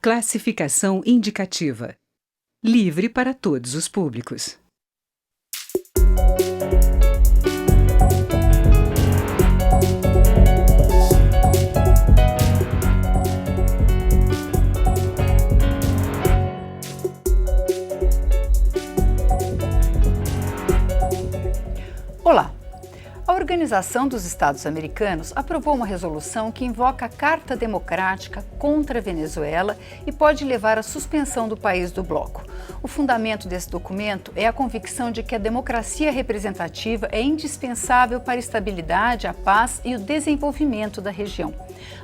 Classificação indicativa. Livre para todos os públicos. Olá! A Organização dos Estados Americanos aprovou uma resolução que invoca a Carta Democrática contra a Venezuela e pode levar à suspensão do país do bloco. O fundamento desse documento é a convicção de que a democracia representativa é indispensável para a estabilidade, a paz e o desenvolvimento da região.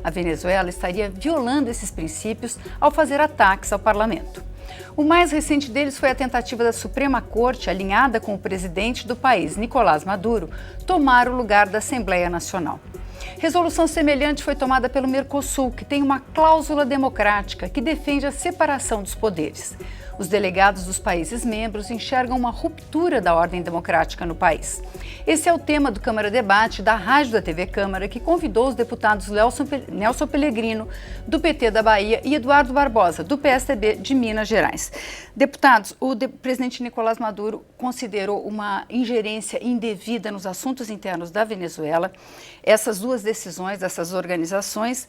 A Venezuela estaria violando esses princípios ao fazer ataques ao parlamento. O mais recente deles foi a tentativa da Suprema Corte, alinhada com o presidente do país, Nicolás Maduro, tomar o lugar da Assembleia Nacional. Resolução semelhante foi tomada pelo Mercosul, que tem uma cláusula democrática que defende a separação dos poderes. Os delegados dos países membros enxergam uma ruptura da ordem democrática no país. Esse é o tema do Câmara Debate da Rádio da TV Câmara, que convidou os deputados Nelson Pellegrino, do PT da Bahia, e Eduardo Barbosa, do PSDB de Minas Gerais. Deputados, o presidente Nicolás Maduro considerou uma ingerência indevida nos assuntos internos da Venezuela essas duas decisões dessas organizações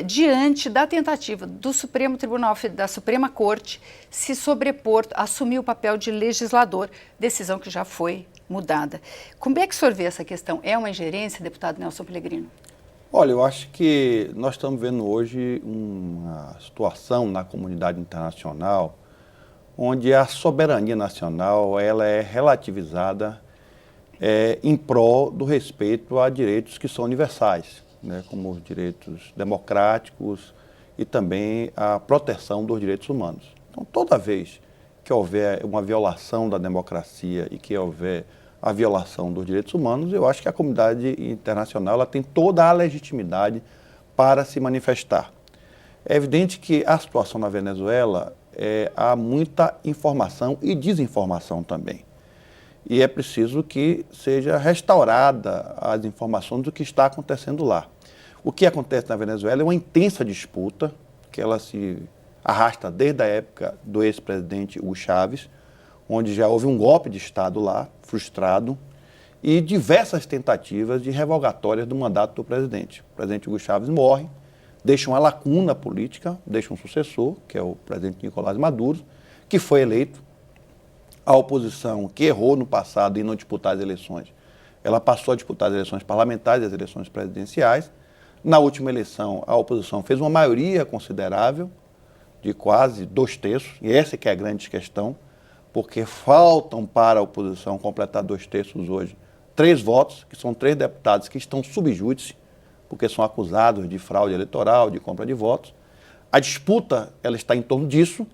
diante da tentativa do Supremo Tribunal, da Suprema Corte, se sobrepor, assumir o papel de legislador, decisão que já foi mudada. Como é que o senhor vê essa questão? É uma ingerência, deputado Nelson Pellegrino? Olha, eu acho que nós estamos vendo hoje uma situação na comunidade internacional onde a soberania nacional ela é relativizada em prol do respeito a direitos que são universais, né, como os direitos democráticos e também a proteção dos direitos humanos. Então, toda vez que houver uma violação da democracia e que houver a violação dos direitos humanos, eu acho que a comunidade internacional ela tem toda a legitimidade para se manifestar. É evidente que a situação na Venezuela há muita informação e desinformação também. E é preciso que seja restaurada as informações do que está acontecendo lá. O que acontece na Venezuela é uma intensa disputa, que ela se arrasta desde a época do ex-presidente Hugo Chávez, onde já houve um golpe de Estado lá, frustrado, e diversas tentativas de revogatórias do mandato do presidente. O presidente Hugo Chávez morre, deixa uma lacuna política, deixa um sucessor, que é o presidente Nicolás Maduro, que foi eleito. A oposição, que errou no passado em não disputar as eleições, ela passou a disputar as eleições parlamentares e as eleições presidenciais. Na última eleição, a oposição fez uma maioria considerável, de quase 2/3, e essa que é a grande questão, porque faltam para a oposição completar 2/3 hoje 3 votos, que são 3 deputados que estão sub júdice, porque são acusados de fraude eleitoral, de compra de votos. A disputa ela está em torno disso,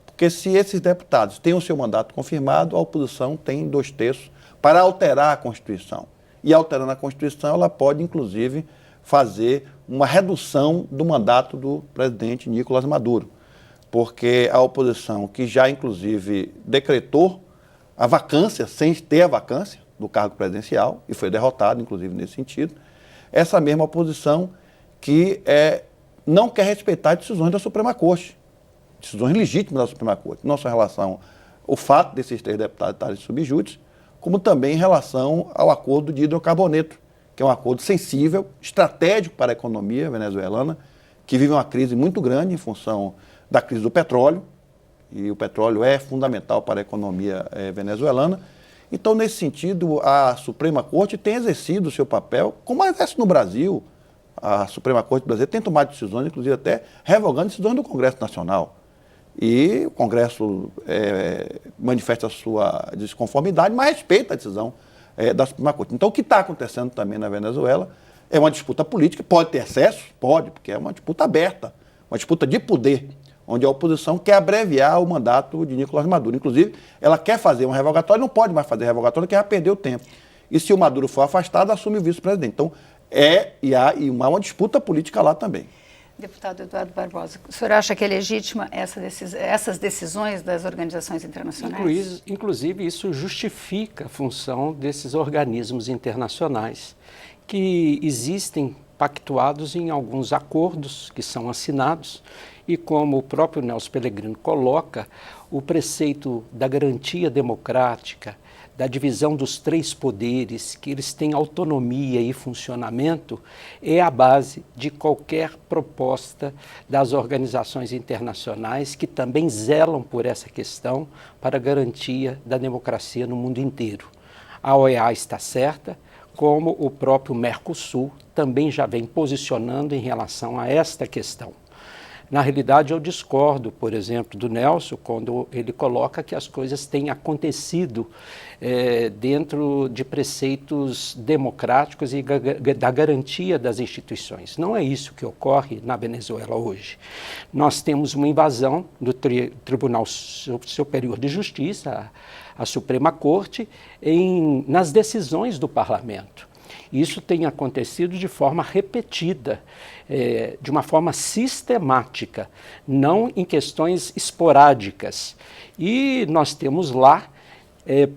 porque se esses deputados têm o seu mandato confirmado, a oposição tem 2/3 para alterar a Constituição. E alterando a Constituição, ela pode, inclusive, fazer uma redução do mandato do presidente Nicolás Maduro, porque a oposição, que já inclusive decretou a vacância, sem ter a vacância do cargo presidencial, e foi derrotado, inclusive, nesse sentido, essa mesma oposição que não quer respeitar decisões da Suprema Corte, decisões legítimas da Suprema Corte, não só em relação ao fato desses 3 deputados estarem sob júdice, como também em relação ao acordo de hidrocarboneto, que é um acordo sensível, estratégico para a economia venezuelana, que vive uma crise muito grande em função da crise do petróleo, e o petróleo é fundamental para a economia venezuelana. Então, nesse sentido, a Suprema Corte tem exercido o seu papel, como exerce no Brasil. A Suprema Corte do Brasil tem tomado decisões, inclusive até revogando decisões do Congresso Nacional. E o Congresso manifesta a sua desconformidade, mas respeita a decisão da Suprema Corte. Então, o que está acontecendo também na Venezuela é uma disputa política, pode ter excesso? Pode, porque é uma disputa aberta, uma disputa de poder, onde a oposição quer abreviar o mandato de Nicolás Maduro. Inclusive, ela quer fazer um revogatório, não pode mais fazer revogatório, porque já perdeu tempo. E se o Maduro for afastado, assume o vice-presidente. Então, há uma disputa política lá também. Deputado Eduardo Barbosa, o senhor acha que é legítima essas decisões das organizações internacionais? Inclusive, isso justifica a função desses organismos internacionais que existem pactuados em alguns acordos que são assinados e, como o próprio Nelson Pellegrino coloca, o preceito da garantia democrática, da divisão dos três poderes, que eles têm autonomia e funcionamento, é a base de qualquer proposta das organizações internacionais que também zelam por essa questão para a garantia da democracia no mundo inteiro. A OEA está certa, como o próprio Mercosul também já vem posicionando em relação a esta questão. Na realidade, eu discordo, por exemplo, do Nelson, quando ele coloca que as coisas têm acontecido dentro de preceitos democráticos e da garantia das instituições. Não é isso que ocorre na Venezuela hoje. Nós temos uma invasão do Tribunal Superior de Justiça, a Suprema Corte, nas decisões do Parlamento. Isso tem acontecido de forma repetida, de uma forma sistemática, não em questões esporádicas. E nós temos lá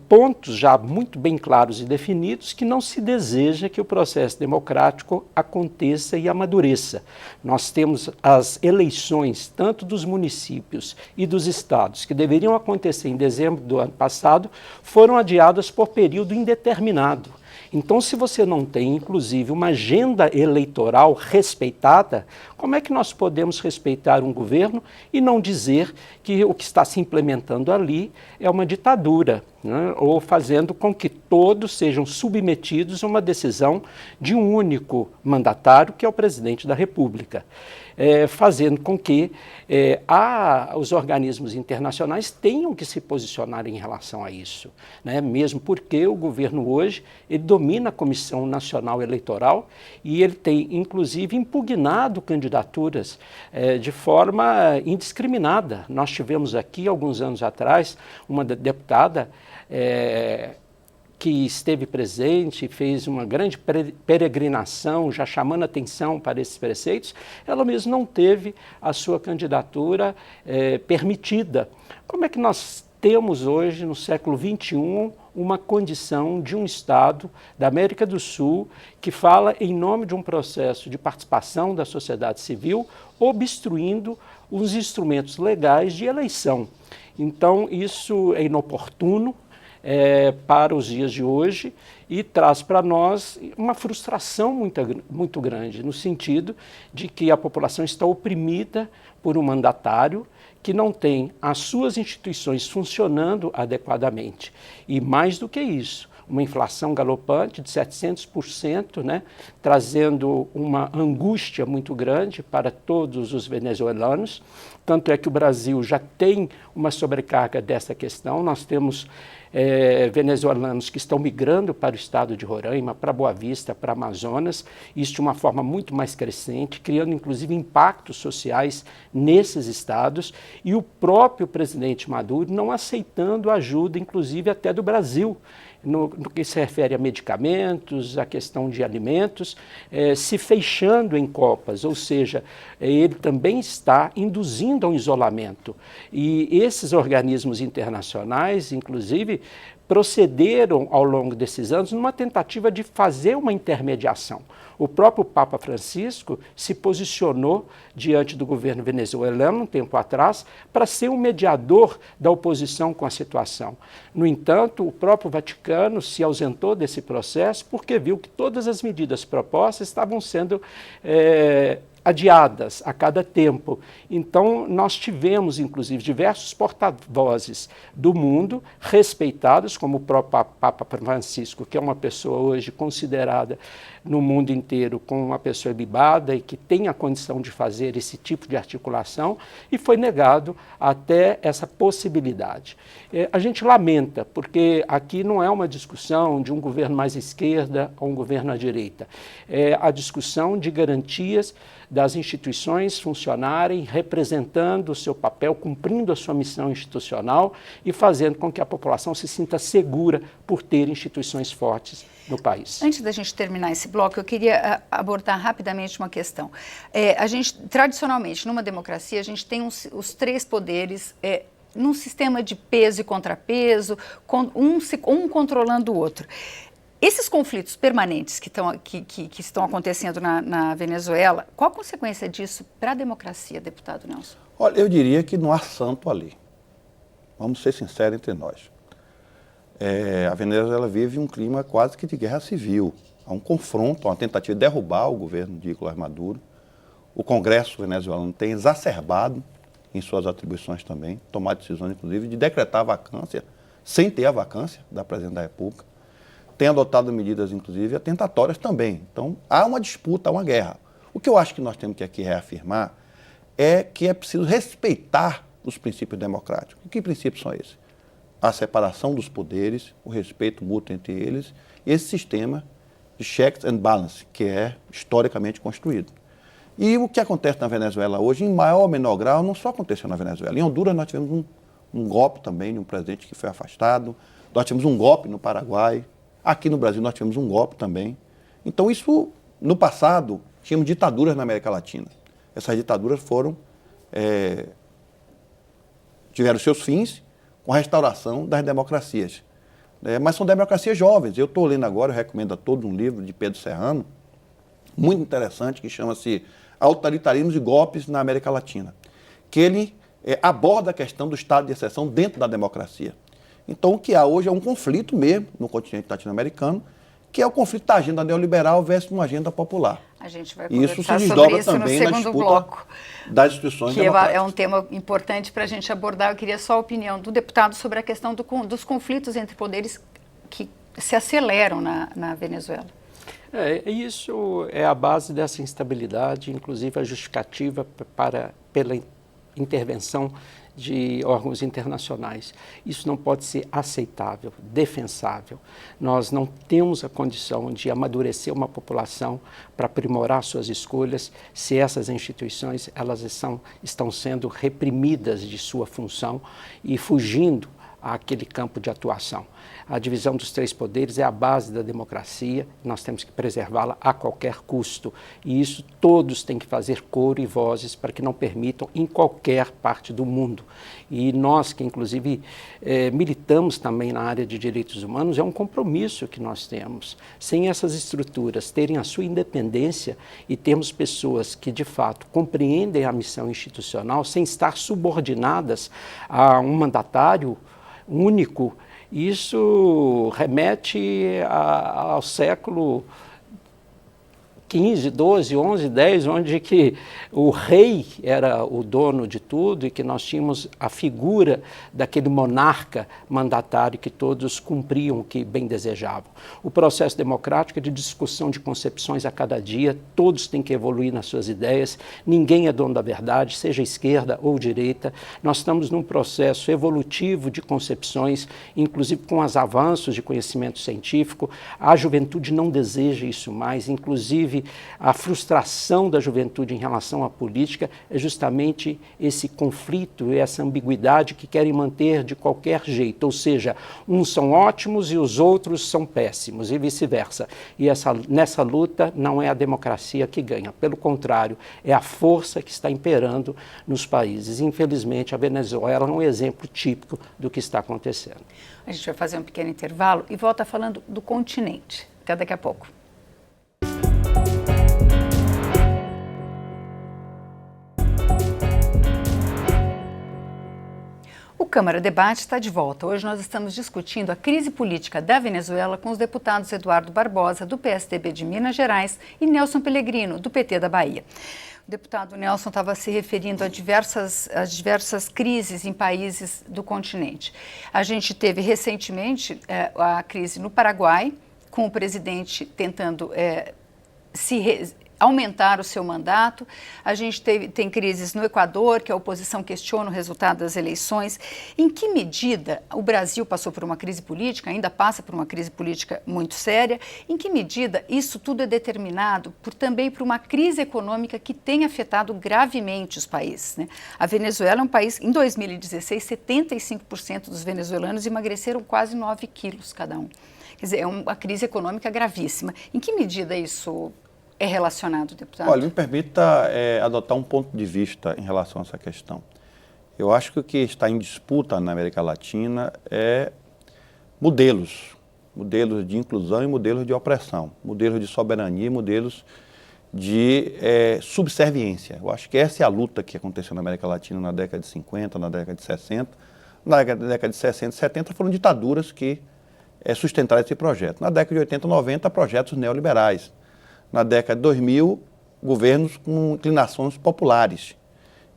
pontos já muito bem claros e definidos que não se deseja que o processo democrático aconteça e amadureça. Nós temos as eleições, tanto dos municípios e dos estados, que deveriam acontecer em dezembro do ano passado, foram adiadas por período indeterminado. Então, se você não tem, inclusive, uma agenda eleitoral respeitada, como é que nós podemos respeitar um governo e não dizer que o que está se implementando ali é uma ditadura, né? Ou fazendo com que todos sejam submetidos a uma decisão de um único mandatário, que é o presidente da República. Fazendo com que os organismos internacionais tenham que se posicionar em relação a isso, né? Mesmo porque o governo hoje ele domina a Comissão Nacional Eleitoral e ele tem, inclusive, impugnado candidaturas de forma indiscriminada. Nós tivemos aqui, alguns anos atrás, uma deputada que esteve presente, fez uma grande peregrinação, já chamando atenção para esses preceitos, ela mesma não teve a sua candidatura permitida. Como é que nós temos hoje, no século XXI, uma condição de um Estado da América do Sul que fala em nome de um processo de participação da sociedade civil, obstruindo os instrumentos legais de eleição? Então, isso é inoportuno para os dias de hoje e traz para nós uma frustração muito grande, no sentido de que a população está oprimida por um mandatário que não tem as suas instituições funcionando adequadamente. E mais do que isso, uma inflação galopante de 700%, né, trazendo uma angústia muito grande para todos os venezuelanos. Tanto é que o Brasil já tem uma sobrecarga dessa questão. Nós temos venezuelanos que estão migrando para o estado de Roraima, para Boa Vista, para Amazonas, isso de uma forma muito mais crescente, criando inclusive impactos sociais nesses estados, e o próprio presidente Maduro não aceitando ajuda, inclusive até do Brasil, no que se refere a medicamentos, a questão de alimentos, se fechando em copas, ou seja, ele também está induzindo ao isolamento. E esses organismos internacionais, inclusive, procederam ao longo desses anos numa tentativa de fazer uma intermediação. O próprio Papa Francisco se posicionou diante do governo venezuelano um tempo atrás para ser um mediador da oposição com a situação. No entanto, o próprio Vaticano se ausentou desse processo porque viu que todas as medidas propostas estavam sendo adiadas a cada tempo. Então, nós tivemos, inclusive, diversos porta-vozes do mundo, respeitados, como o próprio Papa Francisco, que é uma pessoa hoje considerada no mundo inteiro como uma pessoa ilibada e que tem a condição de fazer esse tipo de articulação, e foi negado até essa possibilidade. A gente lamenta, porque aqui não é uma discussão de um governo mais à esquerda ou um governo à direita. É a discussão de garantias das instituições funcionarem, representando o seu papel, cumprindo a sua missão institucional e fazendo com que a população se sinta segura por ter instituições fortes no país. Antes da gente terminar esse bloco, eu queria abordar rapidamente uma questão. A gente, tradicionalmente, numa democracia, a gente tem os três poderes num sistema de peso e contrapeso, um controlando o outro. Esses conflitos permanentes que estão acontecendo na Venezuela, qual a consequência disso para a democracia, deputado Nelson? Olha, eu diria que não há santo ali. Vamos ser sinceros entre nós. A Venezuela vive um clima quase que de guerra civil. Há um confronto, uma tentativa de derrubar o governo de Nicolás Maduro. O Congresso venezuelano tem exacerbado em suas atribuições também, tomado decisões, inclusive, de decretar a vacância, sem ter a vacância da Presidente da República. Tem adotado medidas, inclusive, atentatórias também. Então, há uma disputa, há uma guerra. O que eu acho que nós temos que aqui reafirmar é que é preciso respeitar os princípios democráticos. E que princípios são esses? A separação dos poderes, o respeito mútuo entre eles e esse sistema de checks and balance, que é historicamente construído. E o que acontece na Venezuela hoje, em maior ou menor grau, não só aconteceu na Venezuela. Em Honduras nós tivemos um golpe também de um presidente que foi afastado, nós tivemos um golpe no Paraguai, aqui no Brasil nós tivemos um golpe também. Então isso, no passado, tínhamos ditaduras na América Latina. Essas ditaduras tiveram seus fins com a restauração das democracias. Mas são democracias jovens. Eu estou lendo agora, eu recomendo a todos um livro de Pedro Serrano, muito interessante, que chama-se Autoritarismos e Golpes na América Latina, que ele aborda a questão do estado de exceção dentro da democracia. Então, o que há hoje é um conflito mesmo no continente latino-americano, que é o conflito da agenda neoliberal versus uma agenda popular. A gente vai e isso se conversar sobre desdobra isso no também na segundo disputa bloco, das instituições que democráticas. é um tema importante para a gente abordar. Eu queria só a opinião do deputado sobre a questão dos conflitos entre poderes que se aceleram na Venezuela. Isso é a base dessa instabilidade, inclusive a justificativa pela intervenção de órgãos internacionais. Isso não pode ser aceitável, defensável. Nós não temos a condição de amadurecer uma população para aprimorar suas escolhas se essas instituições estão sendo reprimidas de sua função e fugindo àquele campo de atuação. A divisão dos três poderes é a base da democracia, nós temos que preservá-la a qualquer custo. E isso todos têm que fazer coro e vozes para que não permitam em qualquer parte do mundo. E nós que, inclusive, militamos também na área de direitos humanos, é um compromisso que nós temos. Sem essas estruturas terem a sua independência e termos pessoas que, de fato, compreendem a missão institucional sem estar subordinadas a um mandatário único, isso remete ao século XV, XII, XI, X, onde que o rei era o dono de tudo e que nós tínhamos a figura daquele monarca mandatário que todos cumpriam o que bem desejavam. O processo democrático é de discussão de concepções a cada dia, todos têm que evoluir nas suas ideias, ninguém é dono da verdade, seja esquerda ou direita. Nós estamos num processo evolutivo de concepções, inclusive com os avanços de conhecimento científico. A juventude não deseja isso mais, inclusive a frustração da juventude em relação à política é justamente esse conflito e essa ambiguidade que querem manter de qualquer jeito, ou seja, uns são ótimos e os outros são péssimos e vice-versa. E nessa luta não é a democracia que ganha, pelo contrário, é a força que está imperando nos países. Infelizmente, a Venezuela é um exemplo típico do que está acontecendo. A gente vai fazer um pequeno intervalo e volta falando do continente. Até daqui a pouco. O Câmara Debate está de volta. Hoje nós estamos discutindo a crise política da Venezuela com os deputados Eduardo Barbosa, do PSDB de Minas Gerais, e Nelson Pellegrino, do PT da Bahia. O deputado Nelson estava se referindo a diversas crises em países do continente. A gente teve recentemente a crise no Paraguai, com o presidente tentando aumentar o seu mandato. A gente tem crises no Equador, que a oposição questiona o resultado das eleições. Em que medida o Brasil passou por uma crise política, ainda passa por uma crise política muito séria? Em que medida isso tudo é determinado também por uma crise econômica que tem afetado gravemente os países, né? A Venezuela é um país, em 2016, 75% dos venezuelanos emagreceram quase 9 quilos cada um. Quer dizer, é uma crise econômica gravíssima. Em que medida isso é relacionado, deputado? Olha, me permita adotar um ponto de vista em relação a essa questão. Eu acho que o que está em disputa na América Latina é modelos modelos de inclusão e modelos de opressão, modelos de soberania e modelos de subserviência. Eu acho que essa é a luta que aconteceu na América Latina na década de 50, na década de 60. Na década de 60 e 70 foram ditaduras que sustentaram esse projeto. Na década de 80 e 90, projetos neoliberais. Na década de 2000, governos com inclinações populares.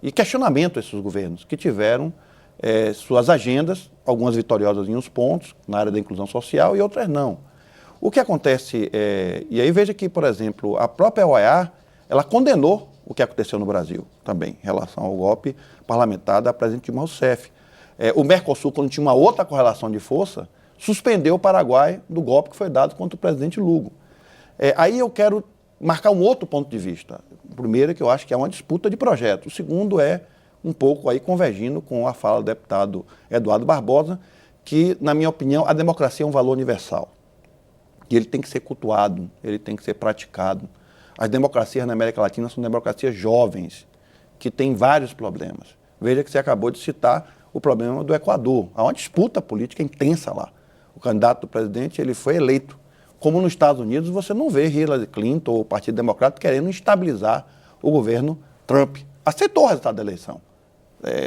E questionamento a esses governos, que tiveram suas agendas, algumas vitoriosas em uns pontos, na área da inclusão social, e outras não. O que acontece, e aí veja que, por exemplo, a própria OEA, ela condenou o que aconteceu no Brasil também, em relação ao golpe parlamentar da presidente Dilma Rousseff. O Mercosul, quando tinha uma outra correlação de força, suspendeu o Paraguai do golpe que foi dado contra o presidente Lugo. Aí eu quero marcar um outro ponto de vista. O primeiro é que eu acho que é uma disputa de projeto. O segundo é um pouco aí convergindo com a fala do deputado Eduardo Barbosa, que, na minha opinião, a democracia é um valor universal. E ele tem que ser cultuado, ele tem que ser praticado. As democracias na América Latina são democracias jovens, que têm vários problemas. Veja que você acabou de citar o problema do Equador. Há uma disputa política intensa lá. O candidato do presidente ele foi eleito. Como nos Estados Unidos, você não vê Hillary Clinton ou o Partido Democrata querendo estabilizar o governo Trump. Aceitou o resultado da eleição.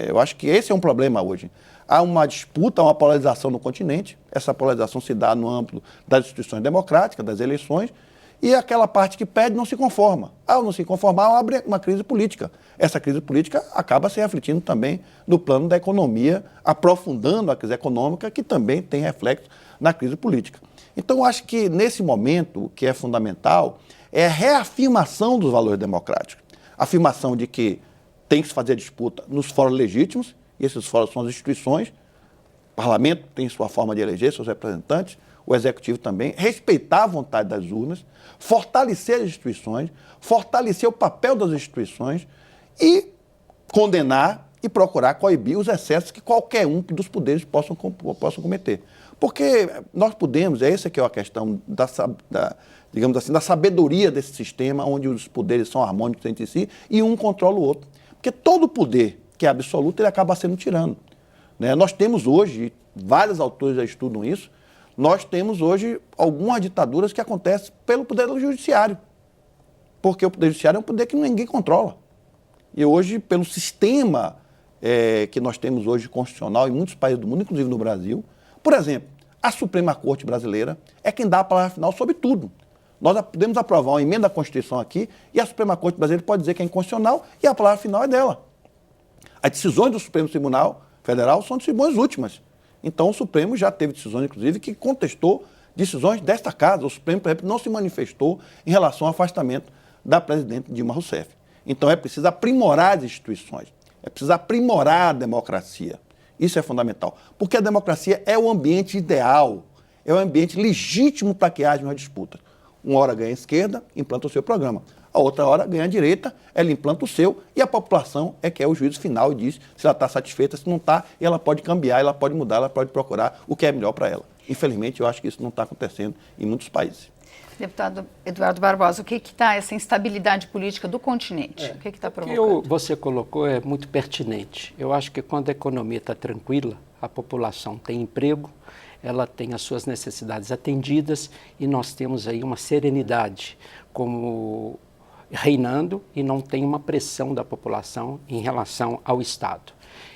Eu acho que esse é um problema hoje. Há uma disputa, uma polarização no continente. Essa polarização se dá no âmbito das instituições democráticas, das eleições, e aquela parte que pede não se conforma. Ao não se conformar, abre uma crise política. Essa crise política acaba se refletindo também no plano da economia, aprofundando a crise econômica, que também tem reflexo na crise política. Então, eu acho que nesse momento, o que é fundamental é a reafirmação dos valores democráticos. A afirmação de que tem que se fazer disputa nos fóruns legítimos, e esses fóruns são as instituições, o parlamento tem sua forma de eleger seus representantes, o executivo também, respeitar a vontade das urnas, fortalecer as instituições, fortalecer o papel das instituições e condenar e procurar coibir os excessos que qualquer um dos poderes possam cometer. Porque nós podemos, essa que é a questão digamos assim, da sabedoria desse sistema, onde os poderes são harmônicos entre si e um controla o outro. Porque todo poder que é absoluto, ele acaba sendo tirano. Nós temos hoje, vários autores já estudam isso, nós temos hoje algumas ditaduras que acontecem pelo poder do judiciário. Porque o poder judiciário é um poder que ninguém controla. E hoje, pelo sistema que nós temos hoje constitucional em muitos países do mundo, inclusive no Brasil, por exemplo, a Suprema Corte Brasileira é quem dá a palavra final sobre tudo. Nós podemos aprovar uma emenda à Constituição aqui e a Suprema Corte Brasileira pode dizer que é inconstitucional e a palavra final é dela. As decisões do Supremo Tribunal Federal são decisões últimas. Então, o Supremo já teve decisões, inclusive, que contestou decisões desta casa. O Supremo, por exemplo, não se manifestou em relação ao afastamento da presidente Dilma Rousseff. Então, é preciso aprimorar as instituições, é preciso aprimorar a democracia. Isso é fundamental, porque a democracia é o ambiente ideal, é o ambiente legítimo para que haja uma disputa. Uma hora ganha a esquerda, implanta o seu programa. A outra hora ganha a direita, ela implanta o seu, e a população é que é o juízo final e diz se ela está satisfeita, se não está, e ela pode cambiar, ela pode mudar, ela pode procurar o que é melhor para ela. Infelizmente, eu acho que isso não está acontecendo em muitos países. Deputado Eduardo Barbosa, o que está essa instabilidade política do continente? O que está provocando? O que você colocou é muito pertinente. Eu acho que quando a economia está tranquila, a população tem emprego, ela tem as suas necessidades atendidas e nós temos aí uma serenidade como reinando e não tem uma pressão da população em relação ao Estado.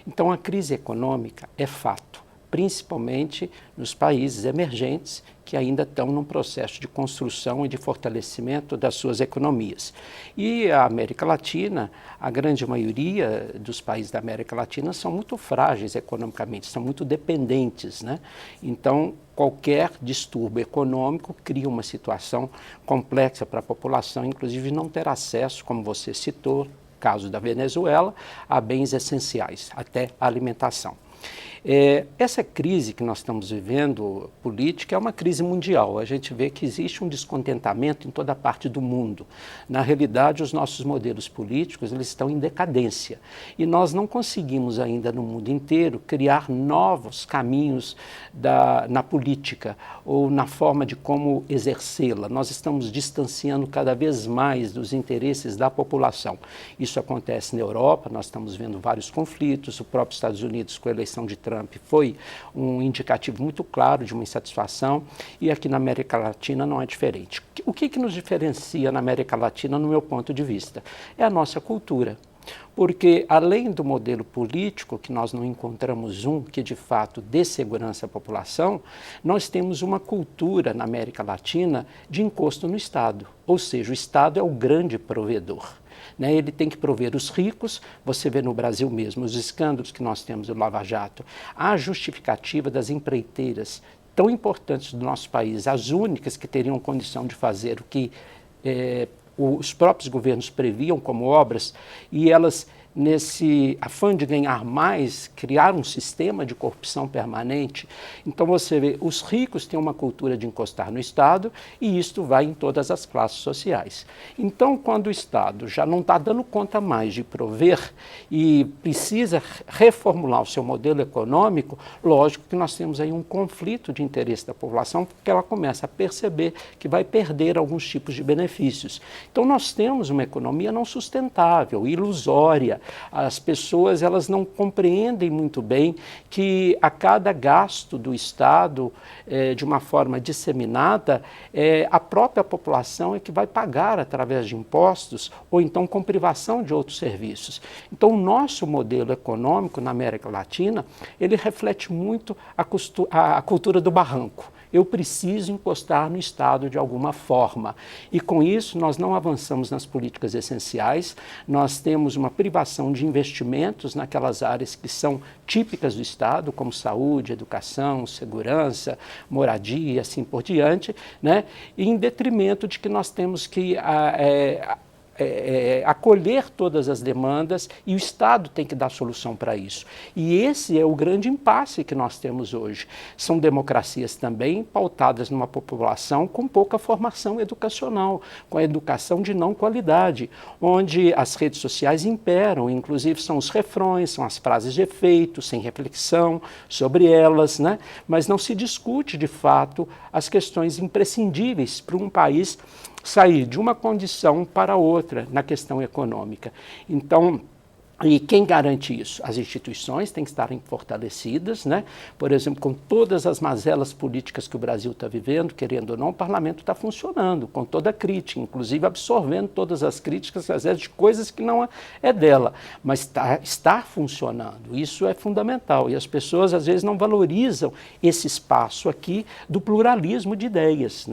Então, a crise econômica é fato, principalmente nos países emergentes que ainda estão num processo de construção e de fortalecimento das suas economias. E a América Latina, a grande maioria dos países da América Latina são muito frágeis economicamente, são muito dependentes, né? Então, qualquer distúrbio econômico cria uma situação complexa para a população, inclusive não ter acesso, como você citou, caso da Venezuela, a bens essenciais, até a alimentação. Essa crise que nós estamos vivendo, política, é uma crise mundial. A gente vê que existe um descontentamento em toda parte do mundo. Na realidade, os nossos modelos políticos eles estão em decadência. E nós não conseguimos ainda no mundo inteiro criar novos caminhos na política ou na forma de como exercê-la. Nós estamos distanciando cada vez mais dos interesses da população. Isso acontece na Europa, nós estamos vendo vários conflitos, o próprio Estados Unidos com a eleição de Trump Trump foi um indicativo muito claro de uma insatisfação, e aqui na América Latina não é diferente. O que nos diferencia na América Latina, no meu ponto de vista? É a nossa cultura. Porque, além do modelo político, que nós não encontramos um que de fato dê segurança à população, nós temos uma cultura na América Latina de encosto no Estado. Ou seja, o Estado é o grande provedor. Ele tem que prover os ricos. Você vê no Brasil mesmo os escândalos que nós temos do Lava Jato, a justificativa das empreiteiras tão importantes do nosso país, as únicas que teriam condição de fazer o que os próprios governos previam como obras, e elas, nesse afã de ganhar mais, criaram um sistema de corrupção permanente. Então você vê, os ricos têm uma cultura de encostar no Estado, e isto vai em todas as classes sociais. Então, quando o Estado já não está dando conta mais de prover e precisa reformular o seu modelo econômico, lógico que nós temos aí um conflito de interesse da população, porque ela começa a perceber que vai perder alguns tipos de benefícios. Então nós temos uma economia não sustentável, ilusória. As pessoas, elas não compreendem muito bem que a cada gasto do Estado, de uma forma disseminada, a própria população é que vai pagar através de impostos ou então com privação de outros serviços. Então o nosso modelo econômico na América Latina, ele reflete muito a cultura do barranco. Eu preciso encostar no Estado de alguma forma. E com isso nós não avançamos nas políticas essenciais, nós temos uma privação de investimentos naquelas áreas que são típicas do Estado, como saúde, educação, segurança, moradia e assim por diante, e em detrimento de que nós temos que acolher todas as demandas, e o Estado tem que dar solução para isso. E esse é o grande impasse que nós temos hoje. São democracias também pautadas numa população com pouca formação educacional, com a educação de não qualidade, onde as redes sociais imperam, inclusive são os refrões, são as frases de efeito, sem reflexão sobre elas, mas não se discute de fato as questões imprescindíveis para um país sair de uma condição para outra na questão econômica. Então, e quem garante isso? As instituições têm que estarem fortalecidas, Por exemplo, com todas as mazelas políticas que o Brasil está vivendo, querendo ou não, o parlamento está funcionando, com toda a crítica, inclusive absorvendo todas as críticas, às vezes, de coisas que não é dela, mas está funcionando. Isso é fundamental, e as pessoas, às vezes, não valorizam esse espaço aqui do pluralismo de ideias,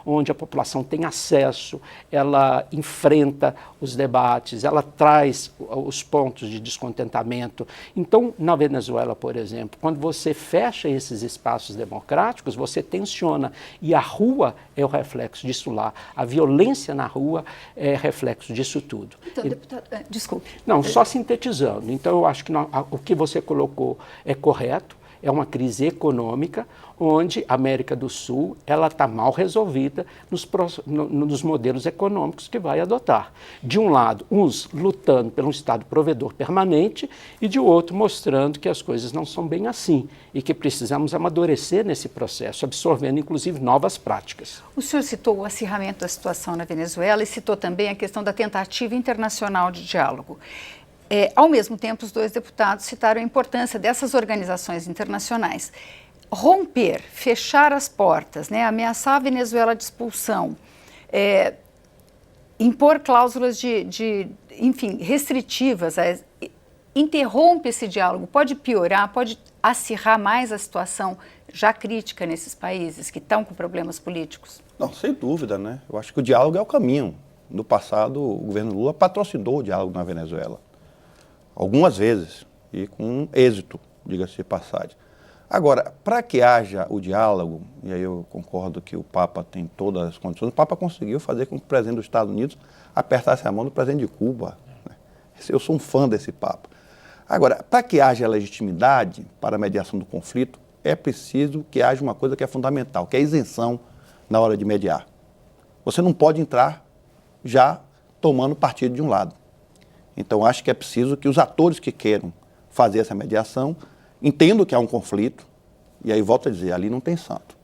Onde a população tem acesso, ela enfrenta os debates, ela traz os pontos de descontentamento. Então, na Venezuela, por exemplo, quando você fecha esses espaços democráticos, você tensiona, e a rua é o reflexo disso lá. A violência na rua é reflexo disso tudo. Então, deputado, desculpe. Não, só sintetizando. Então, eu acho que o que você colocou é correto. É uma crise econômica onde a América do Sul está mal resolvida nos modelos econômicos que vai adotar. De um lado, uns lutando pelo Estado provedor permanente, e de outro mostrando que as coisas não são bem assim e que precisamos amadurecer nesse processo, absorvendo inclusive novas práticas. O senhor citou o acirramento da situação na Venezuela e citou também a questão da tentativa internacional de diálogo. Ao mesmo tempo, os dois deputados citaram a importância dessas organizações internacionais. Romper, fechar as portas, ameaçar a Venezuela de expulsão, impor cláusulas enfim, restritivas, interrompe esse diálogo, pode piorar, pode acirrar mais a situação já crítica nesses países que estão com problemas políticos? Não, sem dúvida, Eu acho que o diálogo é o caminho. No passado, o governo Lula patrocinou o diálogo na Venezuela. Algumas vezes, e com êxito, diga-se de passagem. Agora, para que haja o diálogo, e aí eu concordo que o Papa tem todas as condições, o Papa conseguiu fazer com que o presidente dos Estados Unidos apertasse a mão do presidente de Cuba. Eu sou um fã desse Papa. Agora, para que haja legitimidade para a mediação do conflito, é preciso que haja uma coisa que é fundamental, que é a isenção na hora de mediar. Você não pode entrar já tomando partido de um lado. Então, acho que é preciso que os atores que queiram fazer essa mediação entendam que há um conflito, e aí volto a dizer, ali não tem santo.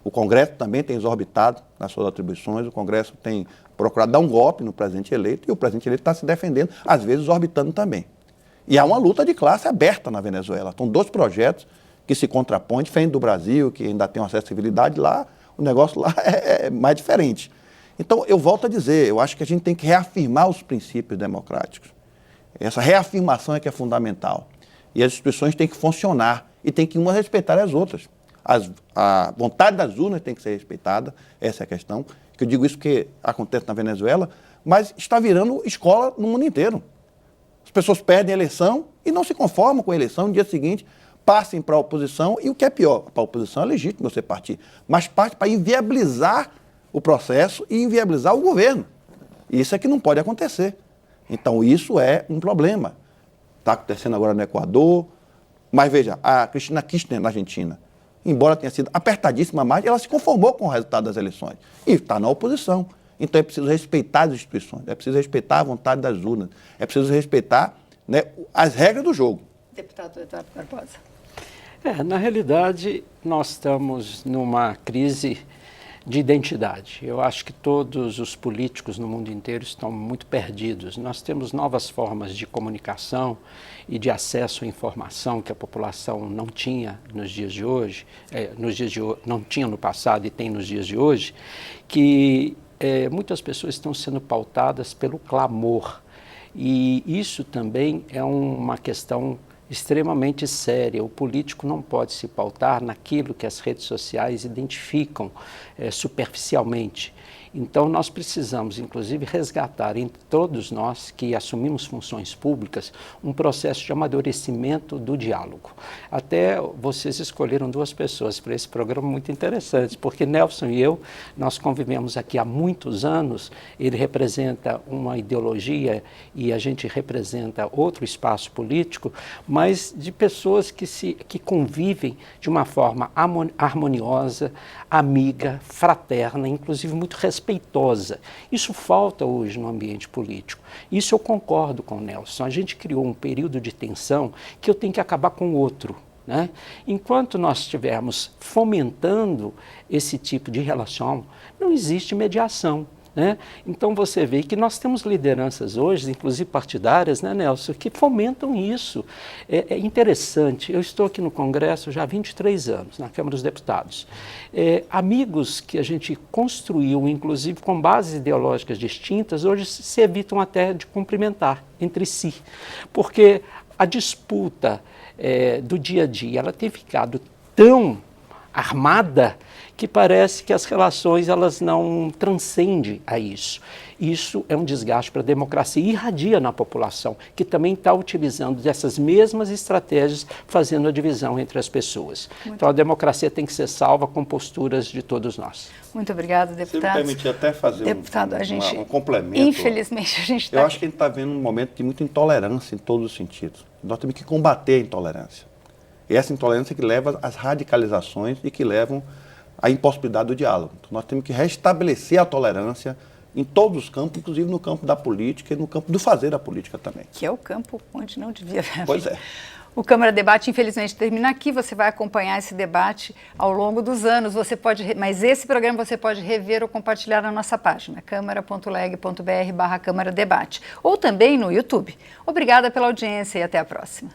O Congresso também tem exorbitado nas suas atribuições, o Congresso tem procurado dar um golpe no presidente eleito, e o presidente eleito está se defendendo, às vezes exorbitando também. E há uma luta de classe aberta na Venezuela. São dois projetos que se contrapõem, diferente do Brasil, que ainda tem uma acessibilidade lá, o negócio lá é mais diferente. Então, eu volto a dizer, eu acho que a gente tem que reafirmar os princípios democráticos. Essa reafirmação é que é fundamental. E as instituições têm que funcionar e tem que umas respeitar as outras. A vontade das urnas tem que ser respeitada, essa é a questão. Eu digo isso porque acontece na Venezuela, mas está virando escola no mundo inteiro. As pessoas perdem a eleição e não se conformam com a eleição. No dia seguinte, passem para a oposição e o que é pior, para a oposição é legítimo você partir, mas parte para inviabilizar o processo e inviabilizar o governo. Isso é que não pode acontecer. Então, isso é um problema. Está acontecendo agora no Equador, mas veja, a Cristina Kirchner na Argentina, embora tenha sido apertadíssima mais, ela se conformou com o resultado das eleições e está na oposição. Então é preciso respeitar as instituições, é preciso respeitar a vontade das urnas, é preciso respeitar, né, as regras do jogo. Deputado Eduardo Barbosa. Na realidade, nós estamos numa crise de identidade. Eu acho que todos os políticos no mundo inteiro estão muito perdidos. Nós temos novas formas de comunicação e de acesso à informação que a população não tinha nos dias de hoje, não tinha no passado e tem nos dias de hoje, que muitas pessoas estão sendo pautadas pelo clamor. E isso também é uma questão extremamente séria. O político não pode se pautar naquilo que as redes sociais identificam superficialmente. Então, nós precisamos, inclusive, resgatar entre todos nós que assumimos funções públicas um processo de amadurecimento do diálogo. Até vocês escolheram duas pessoas para esse programa muito interessante, porque Nelson e eu, nós convivemos aqui há muitos anos, ele representa uma ideologia e a gente representa outro espaço político, mas de pessoas que convivem de uma forma harmoniosa, amiga, fraterna, inclusive muito respeitosa. Isso falta hoje no ambiente político. Isso eu concordo com o Nelson. A gente criou um período de tensão que eu tenho que acabar com o outro, né? Enquanto nós estivermos fomentando esse tipo de relação, não existe mediação, né? Então você vê que nós temos lideranças hoje, inclusive partidárias, né, Nelson, que fomentam isso. É interessante, eu estou aqui no Congresso já há 23 anos, na Câmara dos Deputados. Amigos que a gente construiu, inclusive com bases ideológicas distintas, hoje se evitam até de cumprimentar entre si, porque a disputa do dia a dia, ela tem ficado tão armada que parece que as relações elas não transcendem a isso. Isso é um desgaste para a democracia e irradia na população, que também está utilizando dessas mesmas estratégias, fazendo a divisão entre as pessoas. Então a democracia tem que ser salva com posturas de todos nós. Muito obrigada, deputado. Se me permitir até fazer um complemento. Infelizmente, a gente está... Eu acho que a gente está vendo um momento de muita intolerância em todos os sentidos. Nós temos que combater a intolerância. E essa intolerância que leva às radicalizações e que levam à impossibilidade do diálogo. Então, nós temos que restabelecer a tolerância em todos os campos, inclusive no campo da política e no campo do fazer da política também. Que é o campo onde não devia haver. Pois é. O Câmara Debate, infelizmente, termina aqui. Você vai acompanhar esse debate ao longo dos anos. Mas esse programa você pode rever ou compartilhar na nossa página, câmara.leg.br/Câmara Debate, ou também no YouTube. Obrigada pela audiência e até a próxima.